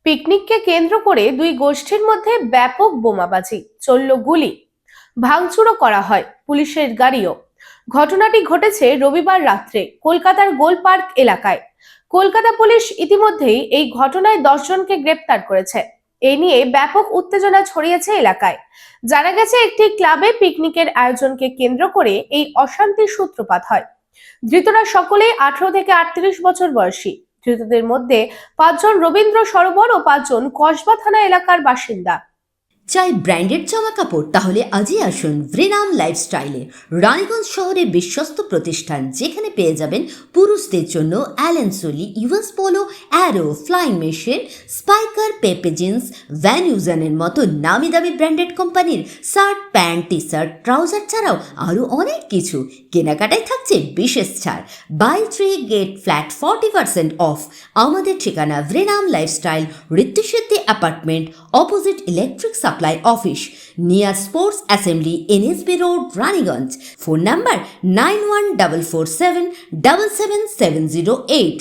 পিকনিককে কেন্দ্র করে দুই গোষ্ঠীর মধ্যে ব্যাপক বোমাবাজি, চলল গুলি, ভাঙচুরও করা হয় পুলিশের গাড়িও। ঘটনাটি ঘটেছে রবিবার রাত্রে কলকাতার গোল পার্ক এলাকায়। কলকাতা পুলিশ ইতিমধ্যেই এই ঘটনায় 10 জনকে গ্রেপ্তার করেছে। এই নিয়ে ব্যাপক উত্তেজনা ছড়িয়েছে এলাকায়। জানা গেছে একটি ক্লাবে পিকনিকের আয়োজনকে কেন্দ্র করে এই অশান্তির সূত্রপাত হয়। ধৃতরা সকলেই 18 থেকে 38 বছর বয়সী। ধৃতদের মধ্যে 5 জন রবীন্দ্র সরোবর ও 5 জন কসবা থানা এলাকার বাসিন্দা। চাই ব্র্যান্ডেড জামা কাপড়? তাহলে আজই আসুন ভ্রিনাম লাইফস্টাইলে, রানীগঞ্জ শহরের বিশ্বস্ত প্রতিষ্ঠান, যেখানে পেয়ে যাবেন পুরুষদের জন্য Allen Solly, US Polo, Arrow, Flying Machine, Spykar, Pepe Jeans, Van ইউজানের মতো নামি দামি ব্র্যান্ডেড কোম্পানির shirt, pant, T shirt, trouser ছাড়াও আরও অনেক কিছু। কেনাকাটায় থাকছে বিশেষ ছাড়, বাই 3 গেট ফ্ল্যাট 40% অফ। আমাদের ঠিকানা Vrinam Lifestyle, Ritusiddhi Apartment, opposite electric supply office, near sports assembly, NSB Road, Raniganj. Phone number 914477777008।